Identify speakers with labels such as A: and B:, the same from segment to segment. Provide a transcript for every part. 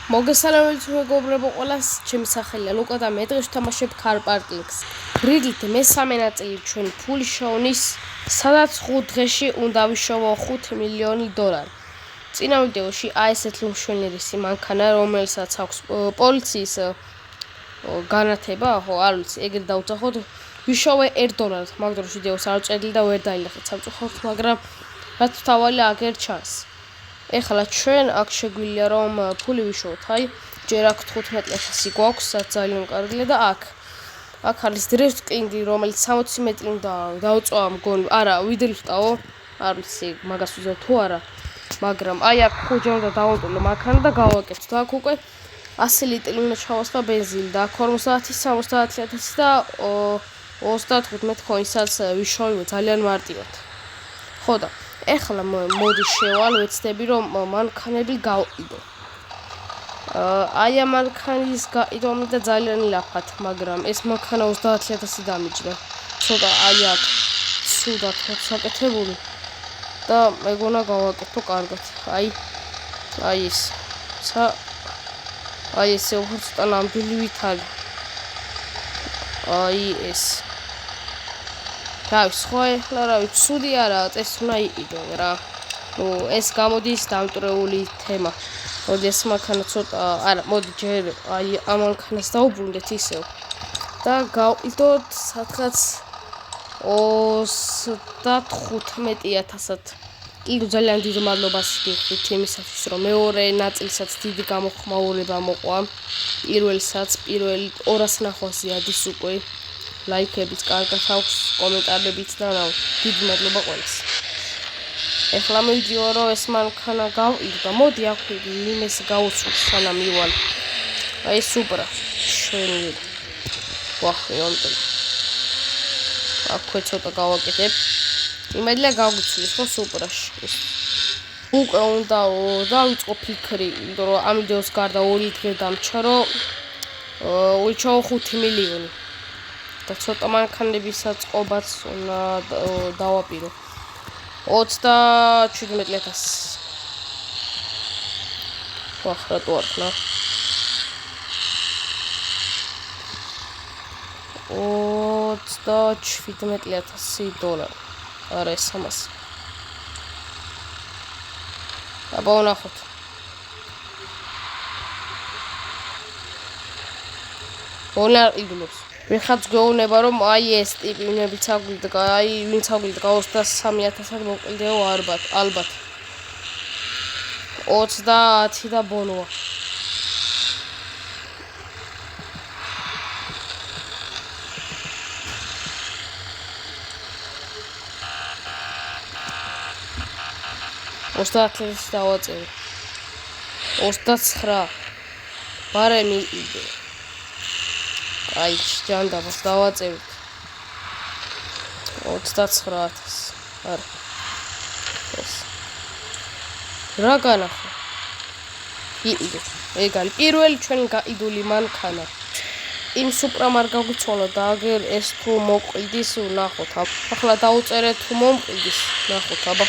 A: მოგესალმებით მეგობრებო ყველას, ჩემი სახელია ლუკა და მე დღეს ვთამაშებ Car Park League-ს. რიგით მესამე ნაწილი ჩვენი ფული შოვნის, სადაც 5 დღეში უნდა ვიშოვო $5 მილიონი. წინა ვიდეოში ესეთი უმშვენიერესი მანქანა, რომელსაც აქვს პოლიციის განათება, ხო, არ ვიცი, ეგრე დავუძახოთ, ვიშოვე $1, მაგ დროს ვიდეოს არ ვწერდი და ვერ დაილახეთ სამწუხაროდ, მაგრამ რაც თავალია აგერ ჩანს. ეხლა ჩვენ აქ შეგვიძლია რომ ფული ვიშოვოთ, აი, ჯერ აქ 15,000 გვაქვს, რაც ძალიან კარგია და აქ არის Drift King, რომელიც 60 მეტრი უნდა დავწვა მგონი, არა, ვიდრით ვტავო, არ ვიცი, მაგას ვიზრდ თუ არა, მაგრამ აი აქ ხუჯე უნდა დავამტულო მანქანა და გავაკეთო და აქ უკვე 100 ლიტრი უნდა ჩავასხა ბენზინი და აქ 50,000 და 35 ქოინსაც ვიშოვე ძალიან მარტივად. ხო და ეხლა მოდი შევალ, ვეცდები რომ მანქანები გავყიდო. აი ამ მანქანის გაყიდვა და ძალიან ლაფად, მაგრამ ეს მანქანა 30,000 დამიჯდა. ცოტა აი აქ ცუდად გაკეთებული და მეგონა გავაკეთო კარგად. აი ეს. აი ესე უფრო ცოტა ნამდვილი ვითარი. აი ეს. რავი, სხვა ეხლა რავი, ცუდი არაა, ეს უნდა იყიდო რა. ეს გამოდის დამტრეული თემა. მოდი ეს მანქანა ცოტა, არა, მოდი ჯერ აი ამ მანქანას დავუბრუნდეთ ისევ. და გავყიდოთ სადღაც 35,000-ად. კიდევ ძალიან დიდ მადლობას გიხდით იმისათვის, რომ მეორე ნაწილსაც დიდი გამოხმაურება მოყვა. პირველსაც, პირველი 290 ადის უკვე. ლაიქებით, კარგად აქვს, კომენტარებით და დიდი მადლობა ყველას. ეხლა მივიდიო რომ ეს მანქანა გავყიდო და მოდი აქ იმეს გავუცვლი სანამ მივალ. აი სუპრა. შენი. ვახი ამტკი. აქვე ცოტა გავაკეთებ. იმედია გავგიცვლის ხო სუპრაში. უკვე უნდა დავიწყო ფიქრი, იმიტომ რომ ამ ვიდეოს გარდა 2 დღე დამრჩა, რომ ვიჩოვო 5 მილიონი. და ცოტა მანქანებისაც ყობაც უნდა დავაპირო. 37,000. ვახ, რატო არ ხნა? $37,000. არა ეს ამას. აბა ვნახოთ. ვონარ იდულობს. ვიღაც გვეუბნება რომ აი ეს ტიპი ვინც აგვიდა, აი ვინც აგვიდა 23,000-ად მოყიდეო ალბათ. 30 და ბოლოა. $30,000 დავაწევი. 29. ბარემი იდე. აი, ჯანდაბას დავაწევით. 29,000. არა. ეს. რა განახო? იდე. ეგალი პირველი ჩვენი გაიდული მანქანა. იმ სუპრა არ გაგვიცვალა და აგერ ეს თუ მოყიდის, ვნახოთ. ახლა დაუწერეთ თუ მომყიდის, ვნახოთ, აბა.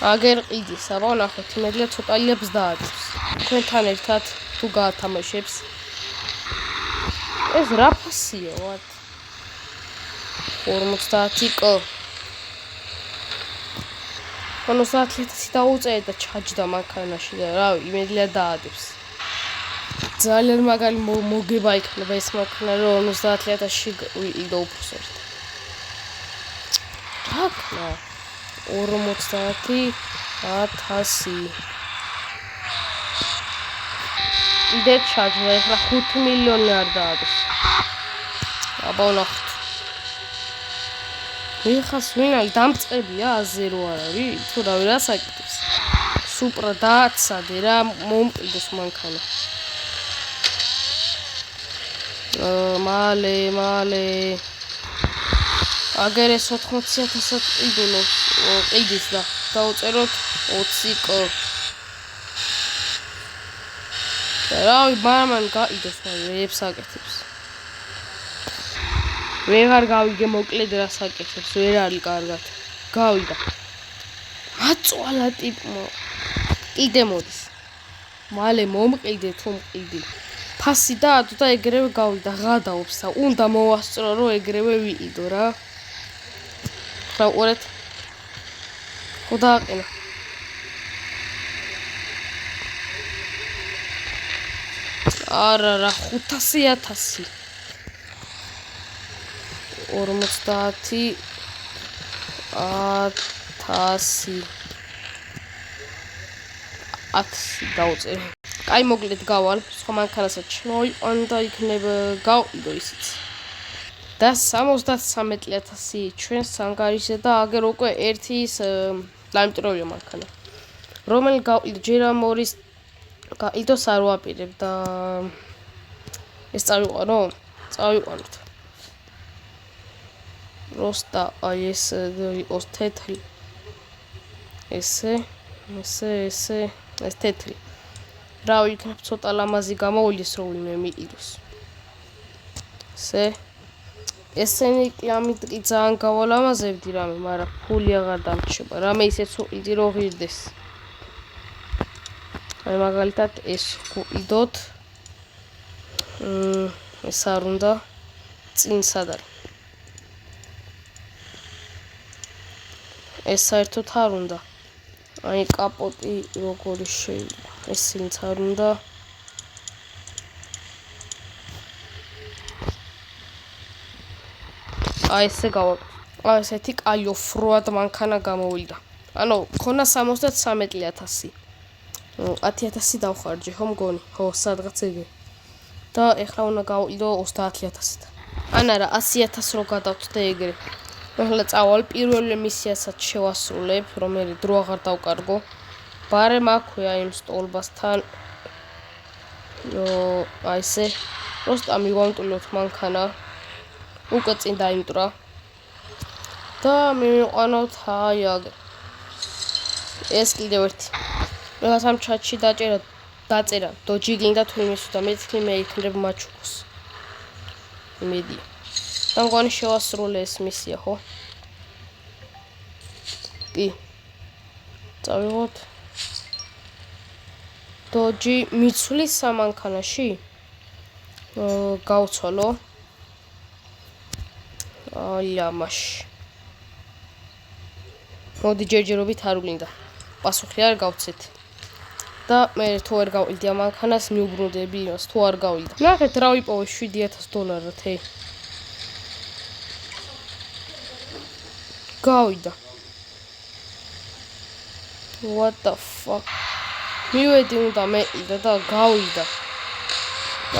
A: აგერ ყიდის, აბა ვნახოთ, იმედია ცოტა ილებს დააწყს. თქვენთან ერთად თუ გაათამაშებს. ეს რა ფასია ვარ? 50 კ. 50,000 დაუწერე და ჩაჯდა მანქანაში და რავი, იმედია დაადებს. ძალიან მაგარი მოგება იქნება ეს მანქანა, რომ 50,000-ში ვიყიდო უფროსად. რა ქნა? 50,000. იდე ჩაჯდა, ეხლა 5 მილიონი არ დაადეს. აბა ვნახოთ. ვიღაც ვინაი დამწყებია აზე რო არ არის, თუ რავი რა საკეთებს. სუპრა დააცადე რა, მომყიდოს მანქანა. მალე. აგერ ეს 80,000-ად ყიდის და დავუწეროთ 20 კ. რავი, მამან გაიდოს, ვებს აკეთებს. ვეღარ გავიგე მოკლედ რა საკეთებს, ვერ არის კარგად. გავიდა. აწვალა ტიპმა. კიდე მოდის. მალე მომყიდე თუ მყიდი. ფასი დაადო და ეგრევე გავიდა, ღადაობს და უნდა მოვასწრო, რომ ეგრევე ვიყიდო რა. რა უყურეთ? ხო დააყენა. არა რა 500.000 50.000 1000 დავწერე. აი მოკლედ გავალ, სხვა მანქანასაც ჩმოვიყვან და იქნება გავყიდო ისიც. და 73.000 ჩვენს ანგარიშზე და აგერ უკვე ერთი ის ლამტროვია მანქანა. რომელი გავყიდო ჯერ ამ ორის გაყიდოს არ ვაპირებ და ეს წავიყვანო? წავიყვანოთ. როსტა აი ეს იყოს თეთრი. ეს თეთრი. რა ვიქნებ ცოტა ლამაზი გამოვიდეს რომ ვინმე მიიღოს. ესენი ამით კი ძალიან გავალამაზებდი რამე, მაგრამ ფული აღარ დამრჩება. რამე ისეც უყიდი რომ ღირდეს. აი მაგალითად ეს ვიყიდოთ. ეს არ უნდა წინ სად არის? ეს საერთოდ არ უნდა. აი კაპოტი როგორი შეიძლება? ესინც არ უნდა. აი ესე გავაკეთე. აი ესეთი კაი ოფროად მანქანა გამოვიდა. ანუ ქონა 73.000. 10.000 დავხარჯე, ხო მგონი? ხო, სადღაც ეგრე. და ეხლა უნდა გავიყიდო 30.000-ით. ან არა, 100.000 რო გადავწდე ეგრე. ახლა წავალ პირველი მისიასაც შევასრულებ, რომელი დრო აღარ დავკარგო. ბარემ აქვეა იმ სტოლბასთან. აი ესე. პროსტა მივამტულოთ მანქანა. უკვე წინ დაიმტრა. და მივიყვანოთ აი აგ. ეს კიდევ ერთი. მე ამ ჩატში დაწერა დოჯი გინდა თუ იმის და მეთქი მე იქნებ მაჩუკოს. იმედი. და მგონი შევასრულე ეს მისია, ხო? კი. წავიღოთ. დოჯი მიცვლის სამანქანაში? გავცვალო. აი ამაში. მოდი ჯერჯერობით არ გვინდა. პასუხი არ გავცეთ. და მე თუ არ გავყიდე ამ მანქანას მიუბრუნდები იმას თუ არ გავიდა. ნახეთ რა ვიპოვე $7,000 ჰეი. გავიდა. What the fuck? მივედი უნდა მეყიდა და გავიდა.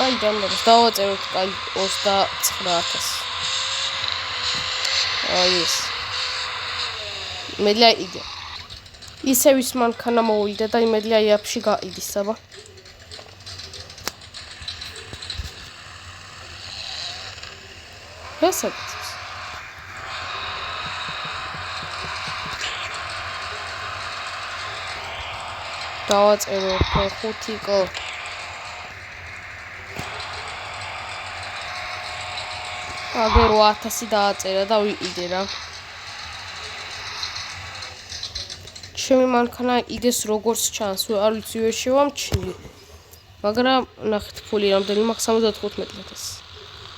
A: აი დამბარს დავაწეროთ კაი 29,000. აი ეს. მედლია იდე. ისევ ის მანქანა მოვიდა და იმედია იაფში გაიდის, აბა. ესაკეთებს. დავაწერო 5 კო. აგერ 800 დააწერა და ვიყიდე რა. ჩემი მანქანა იდეს როგორც ჩანს, არ ვიცი ვერ შევამჩნი. მაგრამ ნახეთ ფული რამდენი მაქვს 75,000.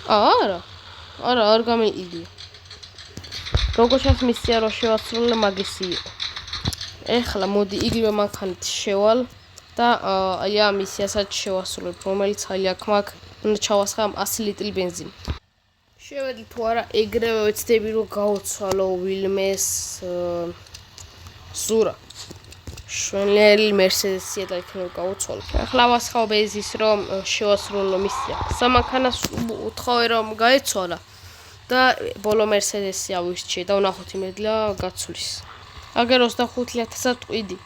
A: არა, არ გამეიდია. როგორც ჩანს მისია რო შევასრულე მაგისი იყო. ეხლა მოდი იგივე მანქანით შევალ და აი ამ მისიასაც შევასრულებ, რომელიც აი აქ მაქვს, უნდა ჩავასხა 100 ლიტრი ბენზინი. შევედი თუ არა ეგრევე ვეცდები რომ გავცვალო ვილმეს ზურა. შვენელი მერსედესია და იქნება გავუცვალო. ახლა ვასხავ ბენზინს რომ შევასრულო მისია. სამანქანას უთხოვე რომ გაეცვალა და ბოლო მერსედესი ავირჩიე და ვნახოთ იმედია გაცვლის. აგერ 25,000-ად ტყვიდი.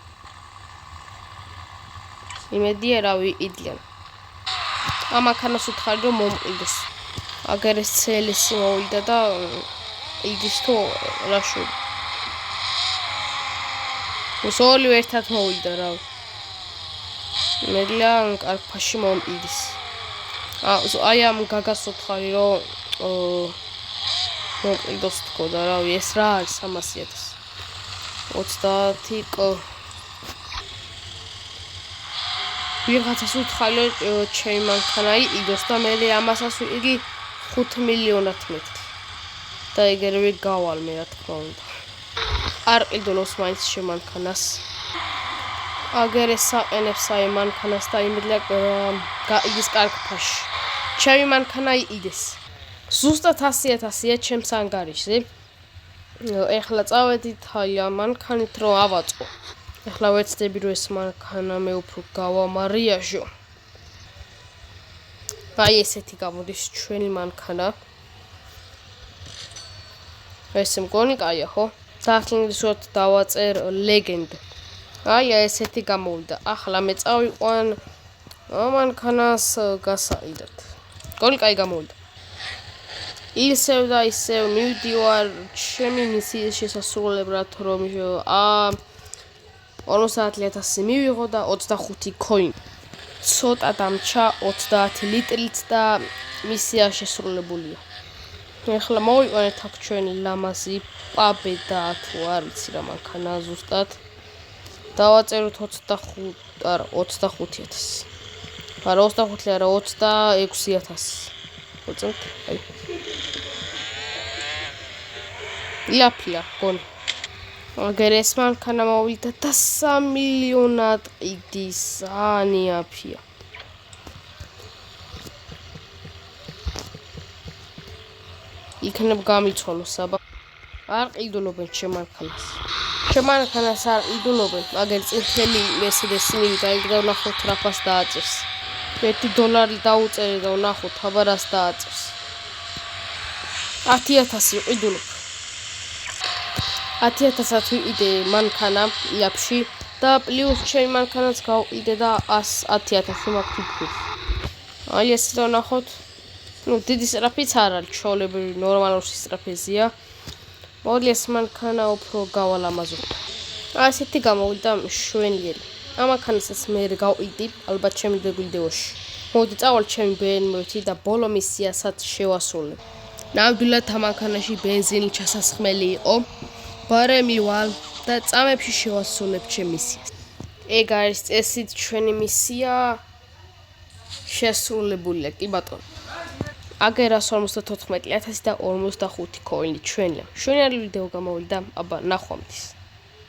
A: იმედია რა ვიყიდიან. ამ მანქანას უთხარი რომ მომყიდოს. აგერ ეს CLS მოვიდა და იდის თუ რა შვი. უსოლი ერთად მოვიდა რა. იმედია კარფაში მომყიდის. აი ამ გაგას უთხარი რომ მომყიდოს თქო და რავი ეს რა არის 300,000. 30 კ. ვიღაცას უთხარი ჩემი მანქანა იყიდოს და მე ამასაც იგი 5 მილიონად მეთქი. და ეგრევე გავალ მე რა თქმა უნდა. არ ყიდულობს მაინც ჩემ მანქანას. აგერე საყენებს აი მანქანას და იმედია გაიდის კარგ ფაში. ჩემი მანქანა იყიდეს. ზუსტად 100.000-ია ჩემს ანგარიშზე. ეხლა წავედით აი ამ მანქანით რომ ავაწყო. ეხლა ვეცდები რომ ეს მანქანა მე უფრო გავამარიაჟო. აი ესეთი გამოდის ჩვენი მანქანა. ესე მგონი კაია ხო? საინგლისურად დავაწერ legend. აი ესეთი გამოვიდა. ახლა მე წავიყვან მანქანას გასაიდად. მგონი კაი გამოვიდა. ისევ და ისევ მივდივარ ჩემი მისიის შესასრულებლად რომ 50.000 მივიღო და 25 coin. ცოტა დამჩა 30 ლიტრით და მისია შესრულებულია. ეხლა მოვიყვანეთ აქ ჩვენი ლამაზი პაბედა თუ არ ვიცი რა მანქანა ზუსტად. დავაწეროთ 25.000. არა 25 არა 26.000. მოწმთ? აი. ლაფია გონ. აგერ ეს მანქანა მოვიდა და 3 მილიონად ყიდის. ანიაფია. იქნებ გამიცვალოს აბა. არ ყიდულობენ ჩემ მანქანას. ჩემ მანქანას არ ყიდულობენ, მაგერ წითელი Mercedes მივიდა, იქ და ვნახოთ რა ფას დააწერს. $1 დაუწერე და ვნახოთ აბა რას დააწერს. 10.000 ყიდულობ. 10.000-ად ვიყიდე მანქანა იაფში და პლუს ჩემი მანქანაც გავყიდე და 110.000 მაქვს. აი ესე და ვნახოთ. Ну, დიდი სტრაფიც არ არის, ჩვეულებრივი ნორმალური სტრაფეზია. მოდი ეს მანქანა უფრო გავალამაზო. ასეთი გამოვიდა შვენიერი. ამ მანქანასაც მე გავყიდი, ალბათ ჩემი ვიდეოში. მოდი წავალ ჩემი BMW-ით და ბოლო მისიასაც შევასრულებ. ნამდვილად ამ მანქანაში ბენზინი ჩასასხმელი იყო. ბარემი ვალ და წამებში შევასრულებ ჩემ მისიას. ეგ არის წესით ჩვენი მისია შესრულებულია, კი ბატონო. აგერ 154.000 და 45 coin ჩვენია. შვენიერი ვიდეო გამოვიდა, აბა ნახვამდის.